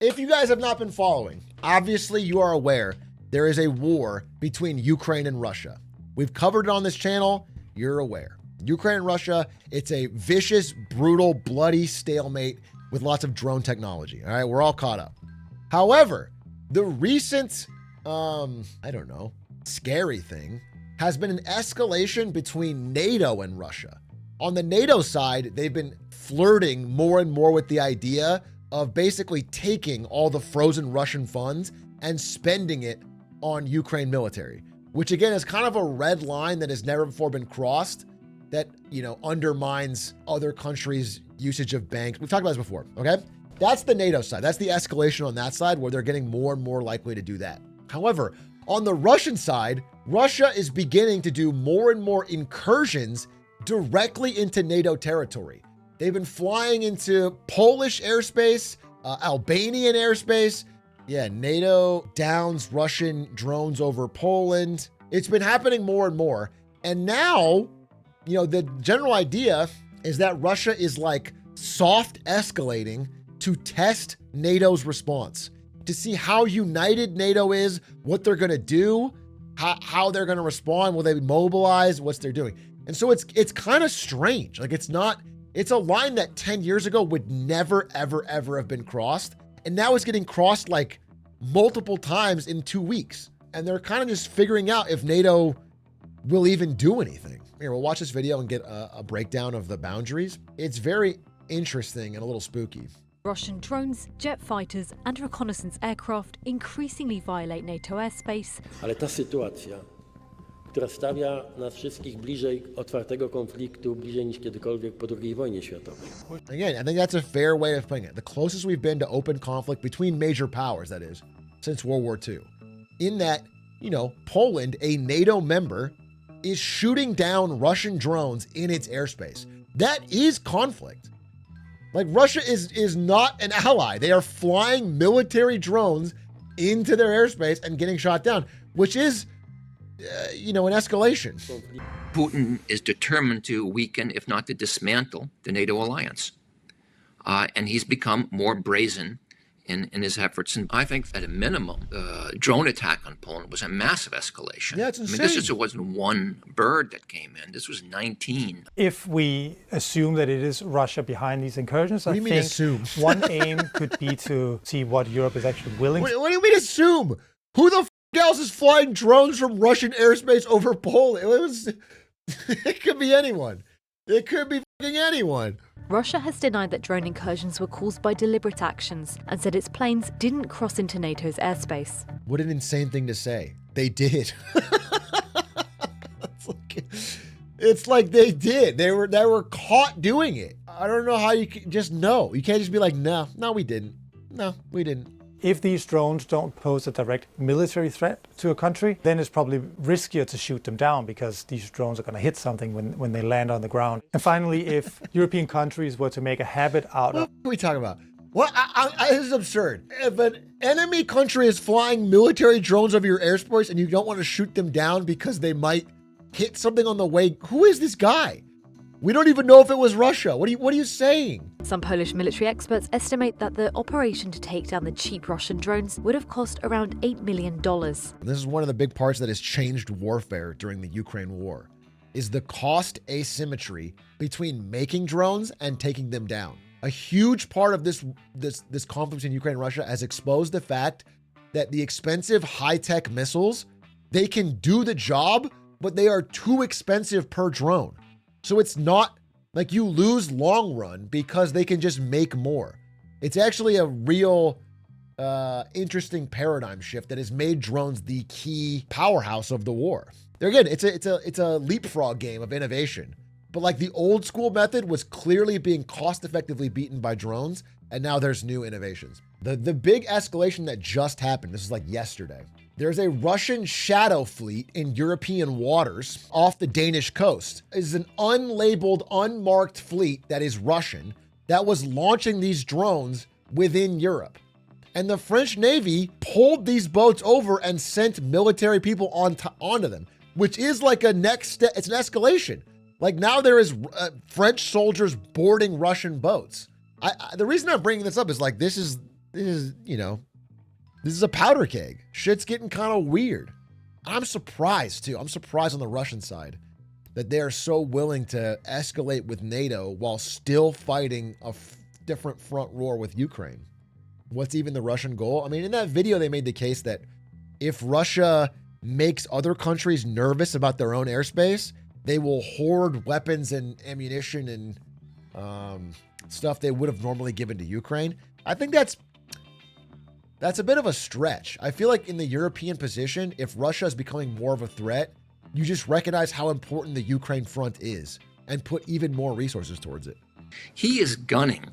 If you guys have not been following, obviously you are aware there is a war between Ukraine and Russia. We've covered it on this channel. You're aware. Ukraine and Russia, it's a vicious, brutal, bloody stalemate with lots of drone technology. All right, we're all caught up. However, the recent, scary thing has been an escalation between NATO and Russia. On the NATO side, they've been flirting more and more with the idea of basically taking all the frozen Russian funds and spending it on Ukraine military, which again is kind of a red line that has never before been crossed that, undermines other countries' usage of banks. We've talked about this before, okay? That's the NATO side. That's the escalation on that side where they're getting more and more likely to do that. However, on the Russian side, Russia is beginning to do more and more incursions directly into NATO territory. They've been flying into Polish airspace, Albanian airspace. Yeah, NATO downs Russian drones over Poland. It's been happening more and more. And now, the general idea is that Russia is like soft escalating to test NATO's response, to see how united NATO is, what they're going to do, how they're going to respond. Will they mobilize? What's they're doing? And so it's kind of strange. Like it's a line that 10 years ago would never, ever, ever have been crossed. And now it's getting crossed like multiple times in 2 weeks. And they're kind of just figuring out if NATO will even do anything. Here, we'll watch this video and get a breakdown of the boundaries. It's very interesting and a little spooky. Russian drones, jet fighters and reconnaissance aircraft increasingly violate NATO airspace. Ale ta sytuacja, która stawia nas wszystkich bliżej otwartego konfliktu, bliżej niż kiedykolwiek po II wojnie światowej. Again, I think that's a fair way of putting it. The closest we've been to open conflict between major powers, that is, since World War II. In that, Poland, a NATO member, is shooting down Russian drones in its airspace. That is conflict. Like, Russia is not an ally. They are flying military drones into their airspace and getting shot down, which is, an escalation. Putin is determined to weaken, if not to dismantle, the NATO alliance. And he's become more brazen in his efforts. And I think at a minimum, the drone attack on Poland was a massive escalation. Yeah, it's insane. This wasn't one bird that came in. This was 19. If we assume that it is Russia behind these incursions, I think assume? one aim could be to see what Europe is actually willing to. What do you mean assume? Who the else is flying drones from Russian airspace over Poland? It could be anyone. It could be anyone. Russia has denied that drone incursions were caused by deliberate actions and said its planes didn't cross into NATO's airspace. What an insane thing to say. They did. It's like they did. They were caught doing it. I don't know how you can just know. You can't just be like, no, we didn't. No, we didn't. If these drones don't pose a direct military threat to a country, then it's probably riskier to shoot them down because these drones are going to hit something when they land on the ground. And finally, if European countries were to make a habit out of... What are we talking about? What? This is absurd. If an enemy country is flying military drones over your airspace and you don't want to shoot them down because they might hit something on the way, who is this guy? We don't even know if it was Russia. What are you saying? Some Polish military experts estimate that the operation to take down the cheap Russian drones would have cost around $8 million. This is one of the big parts that has changed warfare during the Ukraine war, is the cost asymmetry between making drones and taking them down. A huge part of this conflict in Ukraine and Russia has exposed the fact that the expensive high-tech missiles, they can do the job, but they are too expensive per drone. So it's not like you lose long run because they can just make more. It's actually a real interesting paradigm shift that has made drones the key powerhouse of the war. There again, it's a leapfrog game of innovation. But like the old school method was clearly being cost effectively beaten by drones, and now there's new innovations. The big escalation that just happened, this is like yesterday. There's a Russian shadow fleet in European waters off the Danish coast. It is an unlabeled, unmarked fleet that is Russian that was launching these drones within Europe. And the French Navy pulled these boats over and sent military people onto them, which is like a next step. It's an escalation. Like now there is French soldiers boarding Russian boats. The reason I'm bringing this up is like, this is this is a powder keg. Shit's getting kind of weird. I'm surprised too. I'm surprised on the Russian side that they are so willing to escalate with NATO while still fighting a different front war with Ukraine. What's even the Russian goal? I mean, in that video, they made the case that if Russia makes other countries nervous about their own airspace, they will hoard weapons and ammunition and stuff they would have normally given to Ukraine. I think that's a bit of a stretch. I feel like in the European position, if Russia is becoming more of a threat, you just recognize how important the Ukraine front is and put even more resources towards it. He is gunning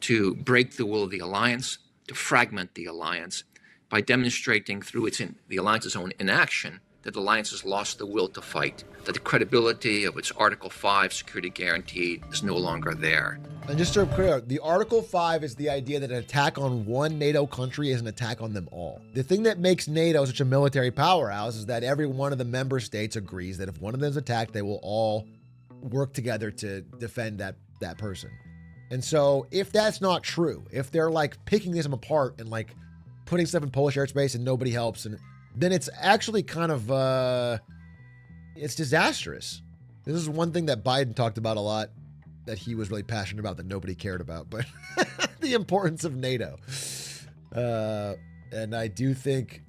to break the will of the alliance, to fragment the alliance by demonstrating through the alliance's own inaction that the alliance has lost the will to fight, that the credibility of its Article 5 security guarantee is no longer there. And just to be clear, the Article 5 is the idea that an attack on one NATO country is an attack on them all. The thing that makes NATO such a military powerhouse is that every one of the member states agrees that if one of them is attacked, they will all work together to defend that person. And so if that's not true, if they're like picking them apart and like putting stuff in Polish airspace and nobody helps, and then it's actually kind of, it's disastrous. This is one thing that Biden talked about a lot, that he was really passionate about, that nobody cared about, but the importance of NATO. And I do think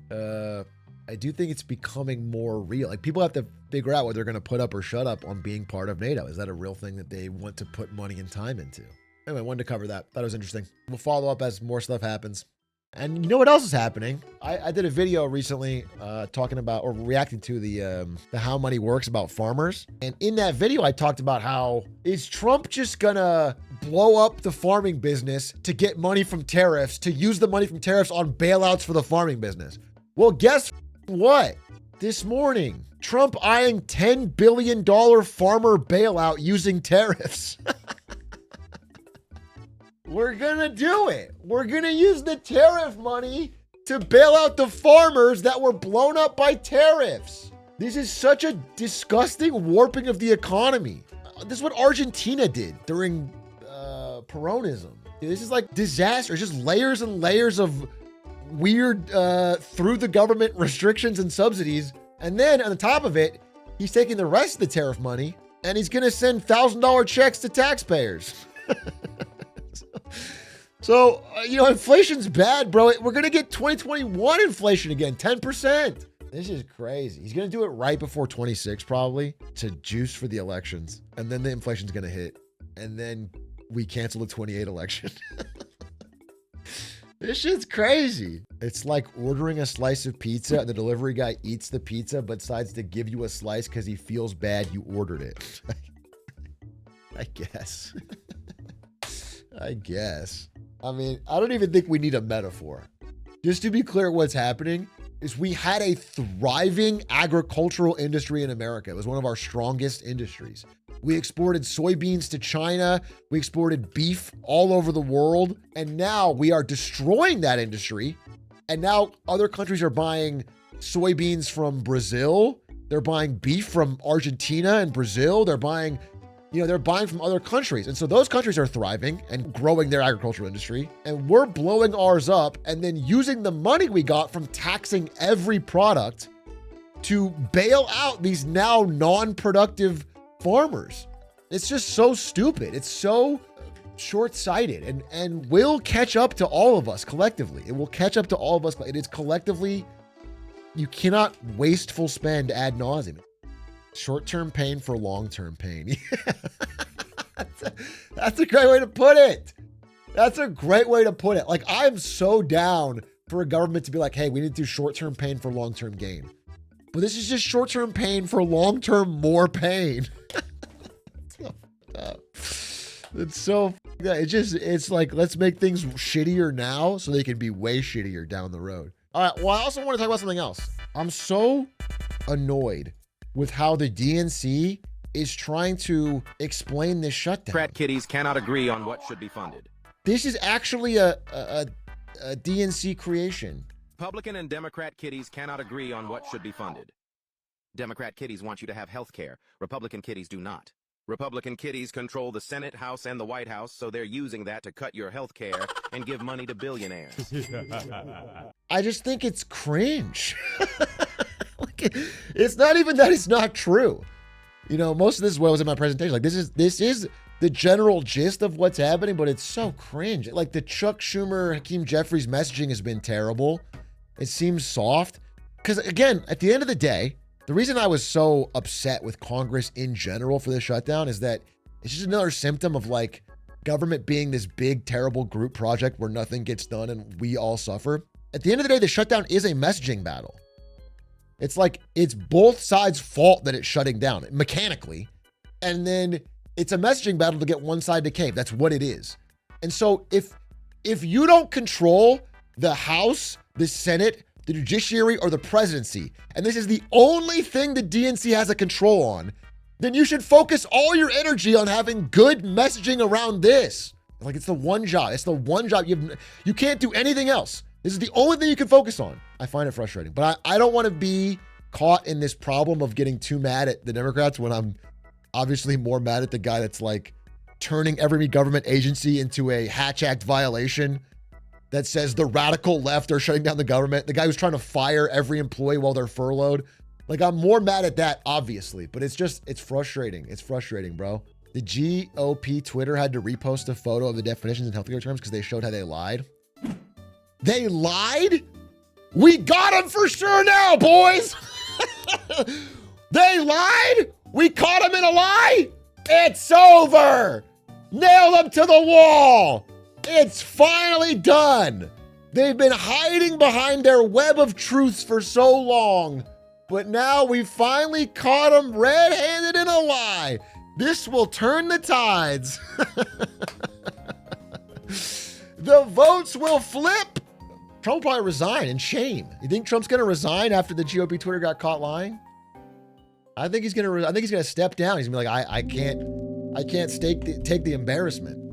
it's becoming more real. Like, people have to figure out what they're going to put up or shut up on being part of NATO. Is that a real thing that they want to put money and time into? Anyway, I wanted to cover that. Thought it was interesting. We'll follow up as more stuff happens. And you know what else is happening? I did a video recently talking about, or reacting to the How Money Works about farmers. And in that video, I talked about how, is Trump just gonna blow up the farming business to get money from tariffs, to use the money from tariffs on bailouts for the farming business? Well, guess what? This morning, Trump eyeing $10 billion farmer bailout using tariffs. We're gonna do it. We're gonna use the tariff money to bail out the farmers that were blown up by tariffs. This is such a disgusting warping of the economy. This is what Argentina did during Peronism. This is like disaster. It's just layers and layers of weird through the government restrictions and subsidies. And then on the top of it, he's taking the rest of the tariff money and he's gonna send $1,000 checks to taxpayers. So, inflation's bad, bro. We're going to get 2021 inflation again, 10%. This is crazy. He's going to do it right before 26, probably, to juice for the elections. And then the inflation's going to hit. And then we cancel the 28 election. This shit's crazy. It's like ordering a slice of pizza and the delivery guy eats the pizza but decides to give you a slice because he feels bad you ordered it. I guess. I guess. I mean, I don't even think we need a metaphor. Just to be clear, what's happening is we had a thriving agricultural industry in America. It was one of our strongest industries. We exported soybeans to China. We exported beef all over the world. And now we are destroying that industry. And now other countries are buying soybeans from Brazil. They're buying beef from Argentina and Brazil. They're buying from other countries. And so those countries are thriving and growing their agricultural industry. And we're blowing ours up and then using the money we got from taxing every product to bail out these now non-productive farmers. It's just so stupid. It's so short-sighted and will catch up to all of us collectively. It will catch up to all of us. It is collectively, you cannot wasteful spend ad nauseum. Short-term pain for long-term pain. That's a great way to put it. That's a great way to put it. Like, I'm so down for a government to be like, hey, we need to do short-term pain for long-term gain. But this is just short-term pain for long-term more pain. It's so it's like, let's make things shittier now so they can be way shittier down the road. All right, well, I also want to talk about something else. I'm so annoyed with how the DNC is trying to explain this shutdown. Democrat kitties cannot agree on what should be funded. This is actually a DNC creation. Republican and Democrat kitties cannot agree on what should be funded. Democrat kitties want you to have health care. Republican kitties do not. Republican kiddies control the Senate, House, and the White House, so they're using that to cut your health care and give money to billionaires. I just think it's cringe. Like, it's not even that it's not true. You know, most of this is what was in my presentation. Like, this is the general gist of what's happening, but it's so cringe. Like, the Chuck Schumer, Hakeem Jeffries messaging has been terrible. It seems soft. Because, again, at the end of the day, the reason I was so upset with Congress in general for the shutdown is that it's just another symptom of, like, government being this big, terrible group project where nothing gets done and we all suffer. At the end of the day, the shutdown is a messaging battle. It's like, it's both sides' fault that it's shutting down mechanically. And then it's a messaging battle to get one side to cave. That's what it is. And so if you don't control the House, the Senate, the judiciary, or the presidency, and this is the only thing the DNC has a control on, then you should focus all your energy on having good messaging around this. Like, it's the one job. It's the one job. You can't do anything else. This is the only thing you can focus on. I find it frustrating, but I don't want to be caught in this problem of getting too mad at the Democrats when I'm obviously more mad at the guy that's like turning every government agency into a Hatch Act violation that says the radical left are shutting down the government. The guy who's trying to fire every employee while they're furloughed. Like, I'm more mad at that, obviously, but it's frustrating. It's frustrating, bro. The GOP Twitter had to repost a photo of the definitions in healthcare terms because they showed how they lied. They lied? We got them for sure now, boys. They lied? We caught them in a lie? It's over. Nail them to the wall. It's finally done. They've been hiding behind their web of truths for so long, but now we finally caught them red-handed in a lie. This will turn the tides. The votes will flip. Trump will probably resign in shame. You think Trump's going to resign after the GOP Twitter got caught lying? I think he's going to step down. He's going to be like, I can't take the embarrassment.